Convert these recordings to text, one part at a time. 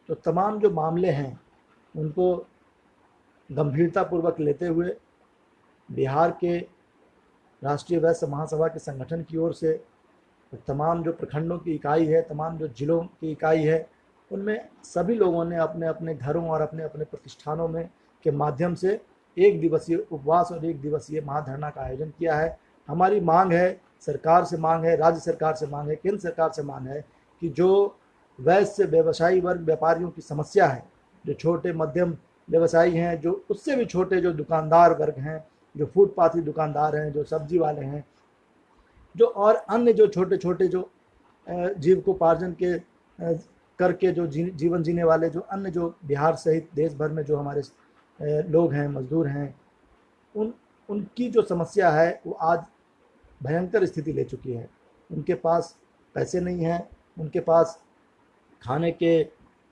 तो तमाम जो मामले हैं उनको गंभीरतापूर्वक लेते हुए बिहार के राष्ट्रीय वैश्य महासभा के संगठन की ओर से तमाम जो प्रखंडों की इकाई है, तमाम जो जिलों की इकाई है, उनमें सभी लोगों ने अपने अपने घरों और अपने अपने प्रतिष्ठानों में के माध्यम से एक दिवसीय उपवास और एक दिवसीय महाधरना का आयोजन किया है। हमारी मांग है, सरकार से मांग है, राज्य सरकार से मांग है, केंद्र सरकार से मांग है कि जो वैश्य व्यवसायी वर्ग व्यापारियों की समस्या है, जो छोटे मध्यम व्यवसायी हैं, जो उससे भी छोटे जो दुकानदार वर्ग हैं, जो फुटपाथी दुकानदार हैं, जो सब्जी वाले हैं, जो और अन्य जो छोटे छोटे जो जीविकोपार्जन के करके जो जीवन जीने वाले जो अन्य जो बिहार सहित देश भर में जो हमारे लोग हैं, मजदूर हैं, उनकी जो समस्या है वो आज भयंकर स्थिति ले चुकी है। उनके पास पैसे नहीं हैं, उनके पास खाने के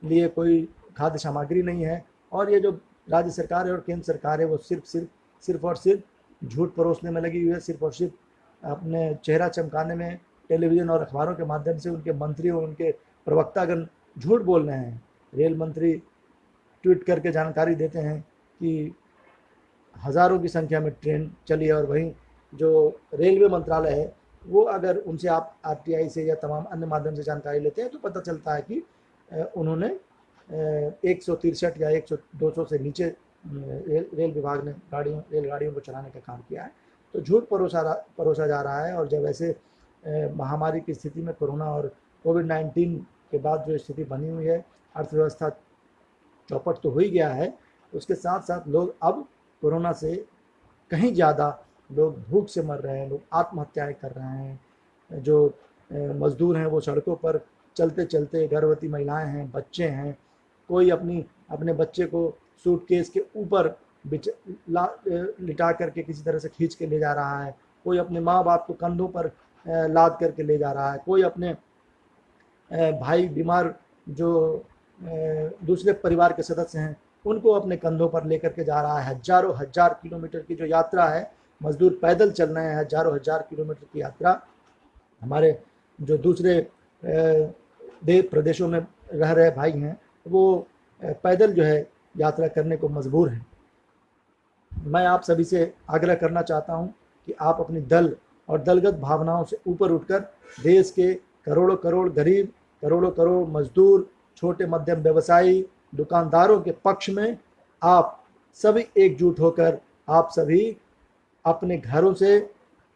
लिए कोई खाद्य सामग्री नहीं है, और ये जो राज्य सरकार है और केंद्र सरकार है वो सिर्फ और सिर्फ झूठ परोसने में लगी हुई है, सिर्फ और सिर्फ अपने चेहरा चमकाने में टेलीविज़न और अखबारों के माध्यम से उनके मंत्री और उनके प्रवक्तागण झूठ बोल रहे हैं। रेल मंत्री ट्वीट करके जानकारी देते हैं कि हज़ारों की संख्या में ट्रेन चली है, और वहीं जो रेलवे मंत्रालय है वो अगर उनसे आप आरटीआई से या तमाम अन्य माध्यम से जानकारी लेते हैं तो पता चलता है कि उन्होंने 163 या 200 से नीचे रेल विभाग ने रेलगाड़ियों को चलाने का काम किया है। तो झूठ परोसा जा रहा है। और जब ऐसे महामारी की स्थिति में कोरोना और कोविड-19 के बाद जो स्थिति बनी हुई है, अर्थव्यवस्था चौपट तो हो ही गया है, उसके साथ साथ लोग अब कोरोना से कहीं ज़्यादा लोग भूख से मर रहे हैं, लोग आत्महत्याएं कर रहे हैं। जो मज़दूर हैं वो सड़कों पर चलते चलते, गर्भवती महिलाएं हैं, बच्चे हैं, कोई अपने बच्चे को सूटकेस के ऊपर लिटा करके किसी तरह से खींच के ले जा रहा है, कोई अपने माँ बाप को कंधों पर लाद करके ले जा रहा है, कोई अपने भाई बीमार जो दूसरे परिवार के सदस्य हैं उनको अपने कंधों पर लेकर के जा रहा है। हजारों हजार किलोमीटर की जो यात्रा है, मजदूर पैदल चल रहे हैं, हजारों हजार किलोमीटर की यात्रा। हमारे जो दूसरे प्रदेशों में रह रहे भाई हैं वो पैदल जो है यात्रा करने को मजबूर हैं। मैं आप सभी से आग्रह करना चाहता हूं कि आप अपनी दल और दलगत भावनाओं से ऊपर उठकर देश के करोड़ों करोड़ गरीब, करोड़ों करोड़ मजदूर, छोटे मध्यम व्यवसायी, दुकानदारों के पक्ष में आप सभी एकजुट होकर आप सभी अपने घरों से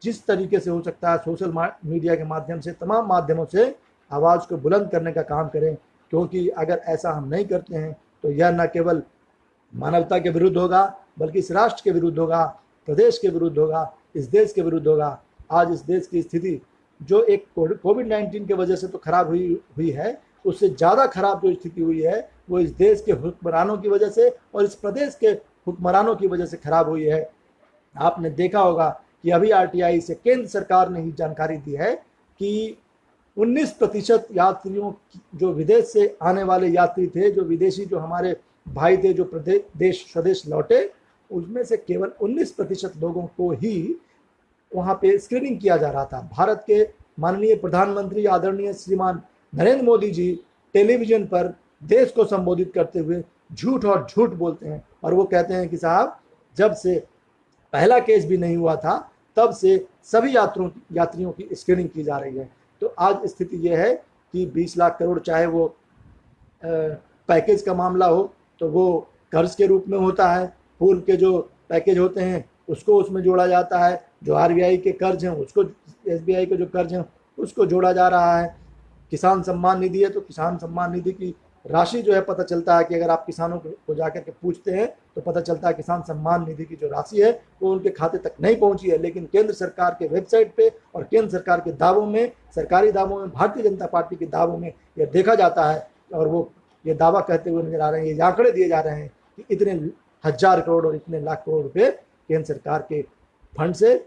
जिस तरीके से हो सकता है सोशल मीडिया के माध्यम से, तमाम माध्यमों से आवाज़ को बुलंद करने का काम करें। क्योंकि अगर ऐसा हम नहीं करते हैं तो यह न केवल मानवता के विरुद्ध होगा बल्कि इस राष्ट्र के विरुद्ध होगा, प्रदेश के विरुद्ध होगा, इस देश के विरुद्ध होगा। आज इस देश की स्थिति जो एक कोविड-19 की वजह से तो खराब हुई है, उससे ज़्यादा खराब जो स्थिति हुई है वो इस देश के हुक्मरानों की वजह से और इस प्रदेश के हुक्मरानों की वजह से खराब हुई है। आपने देखा होगा कि अभी आरटीआई से केंद्र सरकार ने ही जानकारी दी है कि 19% यात्रियों जो विदेश से आने वाले यात्री थे, जो विदेशी जो हमारे भाई थे जो स्वदेश लौटे, उसमें से केवल 19% लोगों को ही वहाँ पे स्क्रीनिंग किया जा रहा था। भारत के माननीय प्रधानमंत्री आदरणीय श्रीमान नरेंद्र मोदी जी टेलीविजन पर देश को संबोधित करते हुए झूठ और झूठ बोलते हैं, और वो कहते हैं कि साहब जब से पहला केस भी नहीं हुआ था तब से सभी यात्रियों की स्क्रीनिंग की जा रही है। तो आज स्थिति ये है कि 20 लाख करोड़ चाहे वो पैकेज का मामला हो तो वो कर्ज के रूप में होता है, पूर्व के जो पैकेज होते हैं उसको उसमें जोड़ा जाता है, जो आरबीआई के कर्ज हैं उसको, एसबीआई के जो कर्ज हैं उसको जोड़ा जा रहा है। किसान सम्मान निधि है तो किसान सम्मान निधि की राशि जो है पता चलता है कि अगर आप किसानों को जाकर के पूछते हैं तो पता चलता है किसान सम्मान निधि की जो राशि है वो उनके खाते तक नहीं पहुंची है। लेकिन केंद्र सरकार के वेबसाइट पे और केंद्र सरकार के दावों में, सरकारी दावों में, भारतीय जनता पार्टी के दावों में यह देखा जाता है और वो ये दावा कहते हुए नजर आ रहे हैं, ये आंकड़े दिए जा रहे हैं कि इतने हजार करोड़ और इतने लाख करोड़ रुपये केंद्र सरकार के फंड से,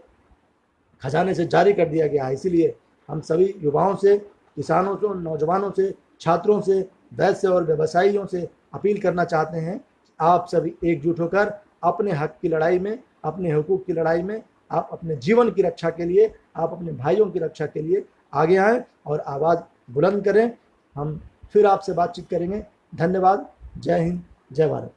खजाने से जारी कर दिया गया है। इसीलिए हम सभी युवाओं से, किसानों से, नौजवानों से, छात्रों से, वैश्य और व्यवसायियों से अपील करना चाहते हैं कि आप सभी एकजुट होकर अपने हक की लड़ाई में, अपने हुकूक की लड़ाई में, आप अपने जीवन की रक्षा के लिए, आप अपने भाइयों की रक्षा के लिए आगे आएँ और आवाज़ बुलंद करें। हम फिर आपसे बातचीत करेंगे धन्यवाद। जय हिंद, जय भारत।